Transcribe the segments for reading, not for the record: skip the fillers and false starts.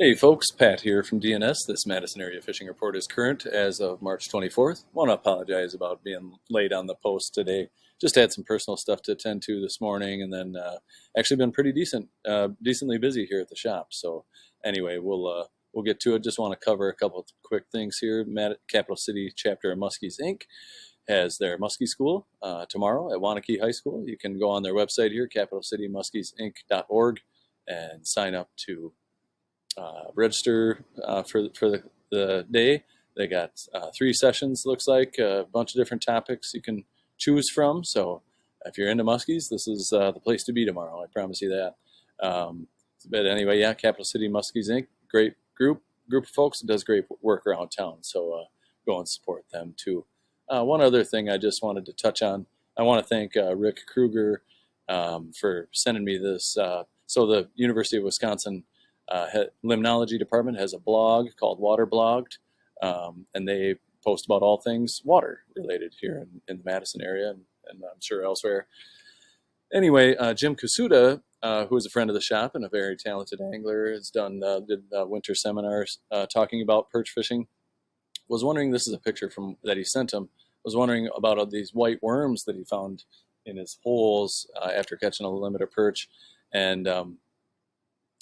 Hey folks, Pat here from DNS. This Madison area fishing report is current as of March 24th. Want to apologize about being late on the post today. Just had some personal stuff to attend to this morning, and then actually been pretty decently busy here at the shop. So anyway, we'll get to it. Just want to cover a couple of quick things here. Capital City chapter of Muskies Inc. has their Muskie School tomorrow at Wanakee High School. You can go on their website here, capitalcitymuskiesinc.org, and sign up to register for the day. They got 3 sessions, looks like, a bunch of different topics you can choose from. So if you're into muskies, this is the place to be tomorrow. I promise you that. But anyway, yeah, Capital City Muskies Inc. Great group of folks that does great work around town. So go and support them too. One other thing I just wanted to touch on. I want to thank Rick Kruger for sending me this. So the University of Wisconsin Limnology department has a blog called Water Blogged, and they post about all things water related here in the Madison area and I'm sure elsewhere. Anyway, Jim Kusuda, who is a friend of the shop and a very talented angler, has did winter seminars talking about perch fishing. Was wondering, this is a picture from that he sent him. Was wondering about these white worms that he found in his holes after catching a limit of perch, and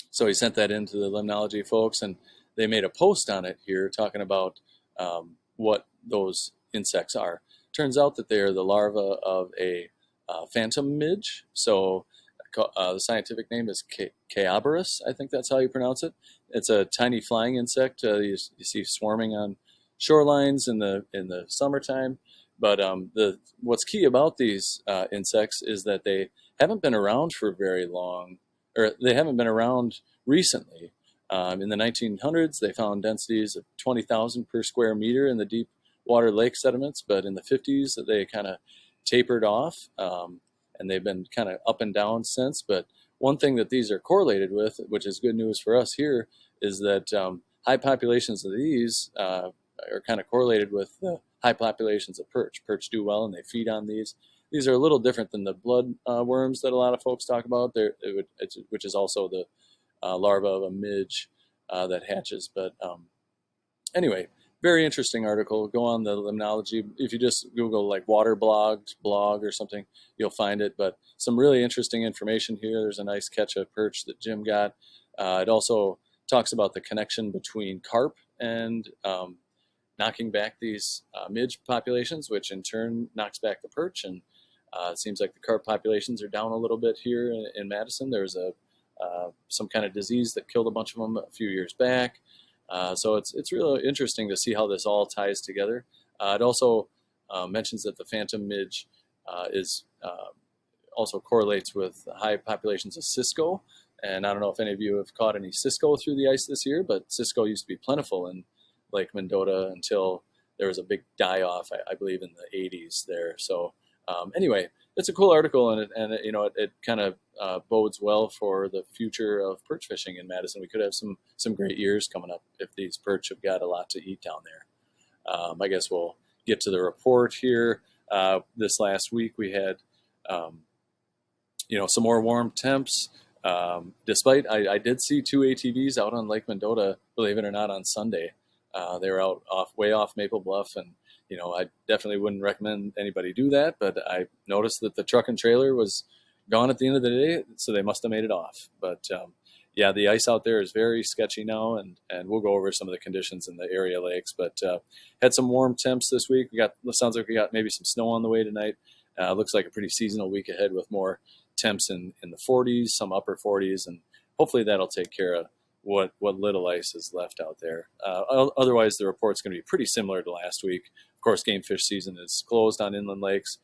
so he sent that in to the limnology folks, and they made a post on it here talking about what those insects are. Turns out that they are the larvae of a phantom midge. So the scientific name is Chaobarus. I think that's how you pronounce it. It's a tiny flying insect you see swarming on shorelines in the summertime. But what's key about these insects is that they haven't been around for very long, or they haven't been around recently. In the 1900s, they found densities of 20,000 per square meter in the deep water lake sediments, but in the 50s, they kind of tapered off, and they've been kind of up and down since. But one thing that these are correlated with, which is good news for us here, is that high populations of these are kind of correlated with the high populations of perch. Perch do well, and they feed on these. These are a little different than the blood worms that a lot of folks talk about, which is also the larva of a midge that hatches. But anyway, very interesting article. Go on the limnology. If you just Google like waterblogged blog or something, you'll find it. But some really interesting information here. There's a nice catch of perch that Jim got. It also talks about the connection between carp and knocking back these midge populations, which in turn knocks back the perch. And it seems like the carp populations are down a little bit here in Madison. There was some kind of disease that killed a bunch of them a few years back. So it's really interesting to see how this all ties together. It also mentions that the phantom midge is also correlates with high populations of cisco. And I don't know if any of you have caught any cisco through the ice this year, but cisco used to be plentiful in Lake Mendota until there was a big die-off, I believe, in the 80s there. So anyway, it's a cool article, and it kind of bodes well for the future of perch fishing in Madison. We could have some great years coming up if these perch have got a lot to eat down there. I guess we'll get to the report here. This last week we had some more warm temps. Despite I did see 2 ATVs out on Lake Mendota, believe it or not, on Sunday. They were out way off Maple Bluff, and I definitely wouldn't recommend anybody do that, but I noticed that the truck and trailer was gone at the end of the day, so they must have made it off. But yeah, the ice out there is very sketchy now, and we'll go over some of the conditions in the area lakes. But had some warm temps this week. Sounds like we got maybe some snow on the way tonight. Looks like a pretty seasonal week ahead with more temps in the 40s, some upper 40s, and hopefully that'll take care of what little ice is left out there. Otherwise, the report's going to be pretty similar to last week. Of course, game fish season is closed on inland lakes.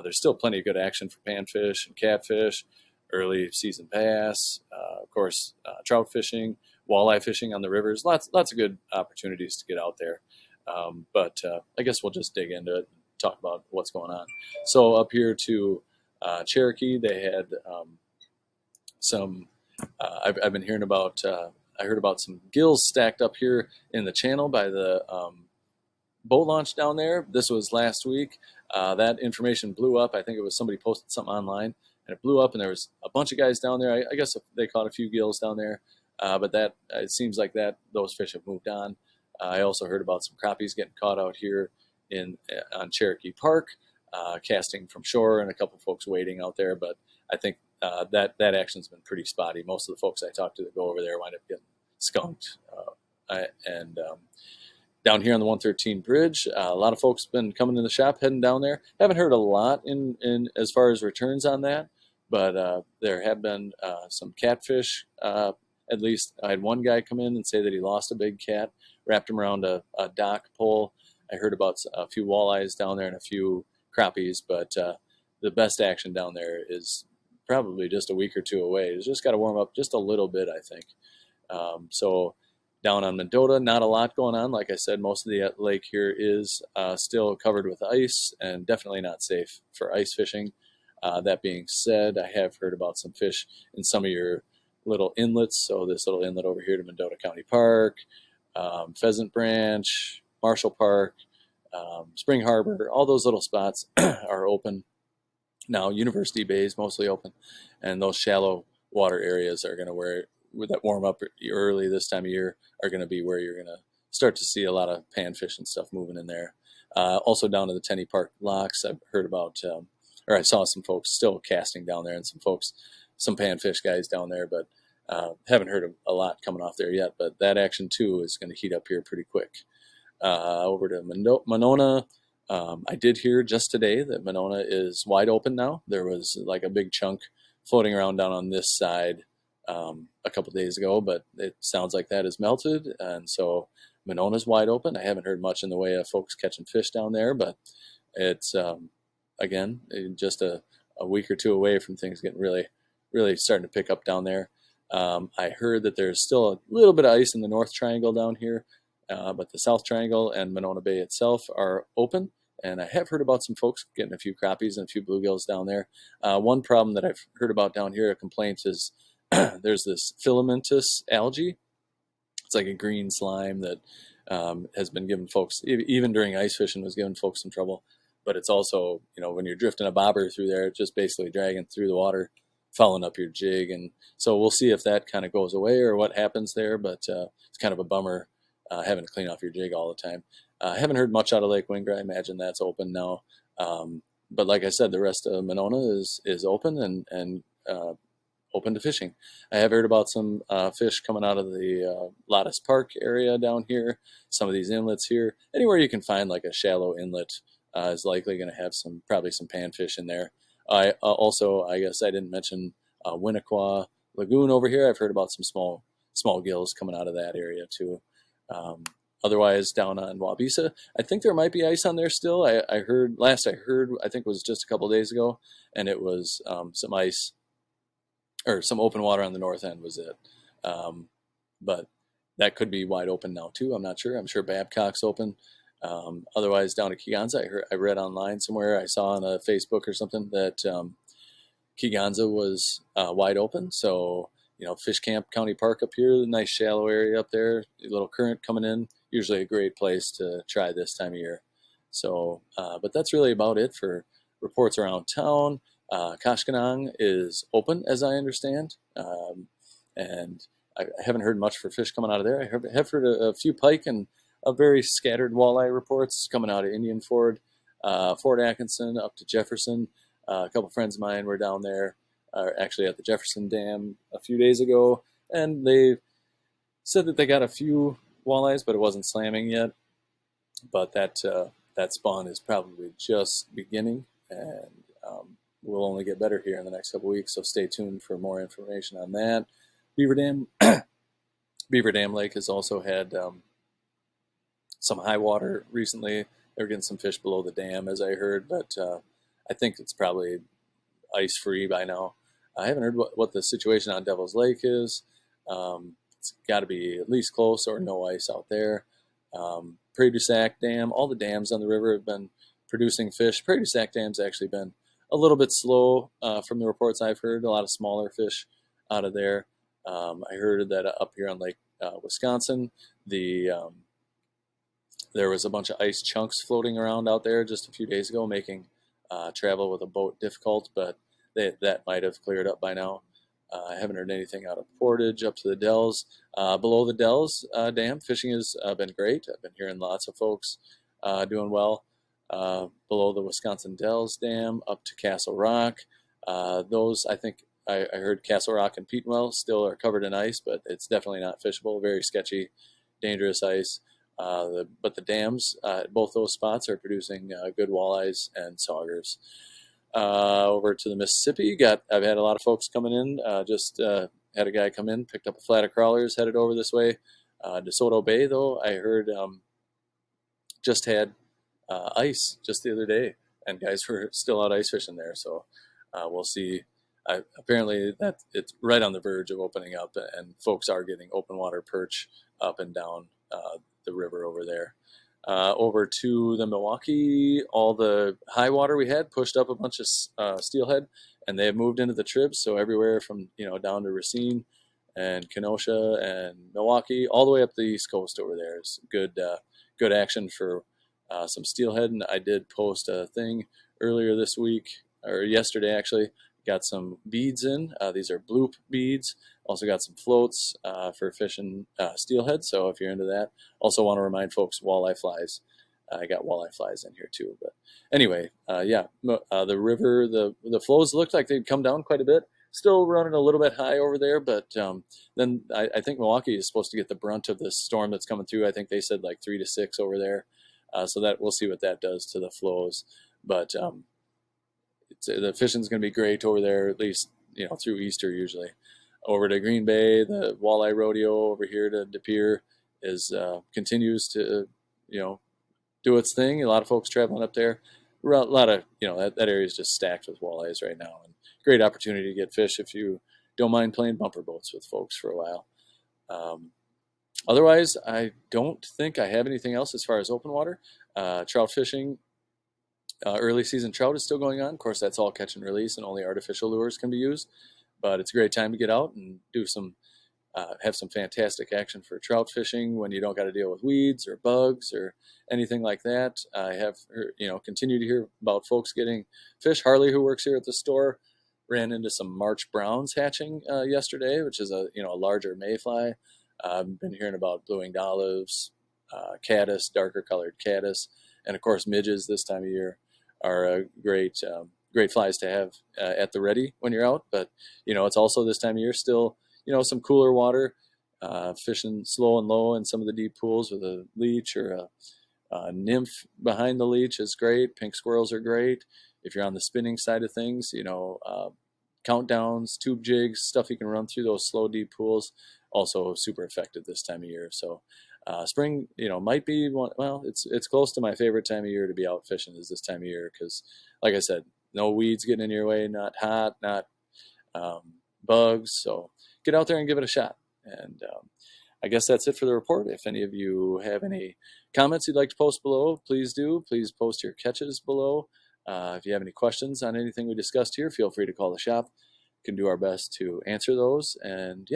There's still plenty of good action for panfish and catfish, early season bass, of course, trout fishing, walleye fishing on the rivers. Lots of good opportunities to get out there. But I guess we'll just dig into it and talk about what's going on. So up here to Cherokee, they had some. I've been hearing about. I heard about some gills stacked up here in the channel by the boat launch down there. This was last week. That information blew up. I think it was somebody posted something online, and it blew up, and there was a bunch of guys down there. I guess they caught a few gills down there. but that it seems like that those fish have moved on. I also heard about some crappies getting caught out here in on Cherokee Park, casting from shore, and a couple folks waiting out there. But I think that action's been pretty spotty. Most of the folks I talked to that go over there wind up getting skunked. And down here on the 113 bridge, a lot of folks been coming to the shop, heading down there. Haven't heard a lot in as far as returns on that, but there have been some catfish. At least I had one guy come in and say that he lost a big cat, wrapped him around a dock pole. I heard about a few walleyes down there and a few crappies, but the best action down there is probably just a week or two away. It's just got to warm up just a little bit, I think. So down on Mendota, not a lot going on. Like I said, most of the lake here is still covered with ice and definitely not safe for ice fishing. That being said, I have heard about some fish in some of your little inlets. So this little inlet over here to Mendota County Park, Pheasant Branch, Marshall Park, Spring Harbor, all those little spots are open. Now, University Bay is mostly open, and those shallow water areas are going to that warm up early this time of year are going to be where you're going to start to see a lot of panfish and stuff moving in there. Also down to the Tenney Park locks, I've heard about, or I saw some folks still casting down there, and some panfish guys down there, but haven't heard of a lot coming off there yet. But that action too is going to heat up here pretty quick. Over to Monona. I did hear just today that Monona is wide open now. There was like a big chunk floating around down on this side a couple days ago, but it sounds like that has melted, and so Monona's wide open. I haven't heard much in the way of folks catching fish down there, but it's again just a week or two away from things getting really starting to pick up down there. I heard that there's still a little bit of ice in the North Triangle down here, but the South Triangle and Monona Bay itself are open. And I have heard about some folks getting a few crappies and a few bluegills down there. One problem that I've heard about down here, a complaint, is there's this filamentous algae. It's like a green slime that has been giving folks, even during ice fishing, was giving folks some trouble. But it's also, when you're drifting a bobber through there, it's just basically dragging through the water, fouling up your jig. And so we'll see if that kind of goes away or what happens there. But it's kind of a bummer having to clean off your jig all the time. I haven't heard much out of Lake Wingra. I imagine that's open now. But like I said, the rest of Monona is open and open to fishing. I have heard about some fish coming out of the Lattice Park area down here, some of these inlets here. Anywhere you can find like a shallow inlet is likely going to have probably some panfish in there. I guess I didn't mention Winnequa Lagoon over here. I've heard about some small gills coming out of that area too. Otherwise, down on Wabisa, I think there might be ice on there still. I heard, I think it was just a couple of days ago, and it was some ice, or some open water on the north end was it. But that could be wide open now too. I'm not sure. I'm sure Babcock's open. Otherwise, down at Kegonsa, I read online somewhere, I saw on a Facebook or something that Kegonsa was wide open. So, Fish Camp County Park up here, nice shallow area up there, a little current coming in, usually a great place to try this time of year. So, but that's really about it for reports around town. Kashkanang is open, as I understand, and I haven't heard much for fish coming out of there. I have heard a few pike and a very scattered walleye reports coming out of Indian Ford, Fort Atkinson, up to Jefferson. A couple friends of mine were down there, actually at the Jefferson Dam a few days ago, and they said that they got a few walleyes, but it wasn't slamming yet. But that spawn is probably just beginning, and will only get better here in the next couple weeks. So stay tuned for more information on that. Beaver Dam Lake has also had some high water recently. They're getting some fish below the dam, as I heard, but I think it's probably ice free by now. I haven't heard what the situation on Devil's Lake is. It's got to be at least close or no ice out there. Prairie du Sac Dam, all the dams on the river have been producing fish. Prairie du Sac Dam's actually been a little bit slow from the reports I've heard. A lot of smaller fish out of there. I heard that up here on Lake Wisconsin, there was a bunch of ice chunks floating around out there just a few days ago, making travel with a boat difficult, but that might have cleared up by now. I haven't heard anything out of Portage up to the Dells. Below the Dells Dam, fishing has been great. I've been hearing lots of folks doing well. Below the Wisconsin Dells Dam up to Castle Rock. Those, I think, I heard Castle Rock and Petenwell still are covered in ice, but it's definitely not fishable. Very sketchy, dangerous ice. But the dams, both those spots are producing good walleyes and saugers. Over to the Mississippi, I've had a lot of folks coming in. Just had a guy come in, picked up a flat of crawlers, headed over this way. DeSoto Bay, though, I heard just had ice just the other day, and guys were still out ice fishing there. So we'll see. Apparently, that it's right on the verge of opening up, and folks are getting open water perch up and down the river over there. Over to the Milwaukee, all the high water we had pushed up a bunch of steelhead, and they have moved into the tribs. So everywhere from down to Racine and Kenosha and Milwaukee, all the way up the East Coast over there is good action for some steelhead. And I did post a thing earlier this week, or yesterday actually. Got some beads in. These are bloop beads. Also got some floats for fishing steelhead. So if you're into that, also want to remind folks walleye flies. I got walleye flies in here too. But anyway, the river, the flows looked like they'd come down quite a bit. Still running a little bit high over there, but then I think Milwaukee is supposed to get the brunt of this storm that's coming through. I think they said like 3 to 6 over there. So that we'll see what that does to the flows. But the fishing's going to be great over there, at least through Easter usually. Over to Green Bay, the walleye rodeo over here to De Pere continues to do its thing. A lot of folks traveling up there. A lot of that area is just stacked with walleyes right now, and great opportunity to get fish if you don't mind playing bumper boats with folks for a while. Otherwise, I don't think I have anything else as far as open water. Trout fishing. Early season trout is still going on. Of course, that's all catch and release, and only artificial lures can be used. But it's a great time to get out and have some fantastic action for trout fishing when you don't got to deal with weeds or bugs or anything like that. I have continued to hear about folks getting fish. Harley, who works here at the store, ran into some March browns hatching yesterday, which is a larger mayfly. I've been hearing about blue-winged olives, caddis, darker colored caddis, and of course midges this time of year are great flies to have at the ready when you're out. But it's also this time of year still some cooler water, fishing slow and low in some of the deep pools with a leech or a nymph behind the leech is great. Pink squirrels are great. If you're on the spinning side of things, countdowns, tube jigs, stuff you can run through those slow deep pools, also super effective this time of year. So spring, might be one. Well, it's close to my favorite time of year to be out fishing is this time of year because, like I said, no weeds getting in your way, not hot, not bugs. So get out there and give it a shot. And I guess that's it for the report. If any of you have any comments you'd like to post below, please do. Please post your catches below. If you have any questions on anything we discussed here, feel free to call the shop. We can do our best to answer those. And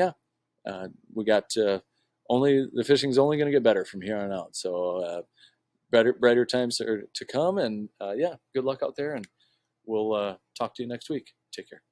we got the fishing's only going to get better from here on out. So brighter times are to come. And good luck out there. And we'll talk to you next week. Take care.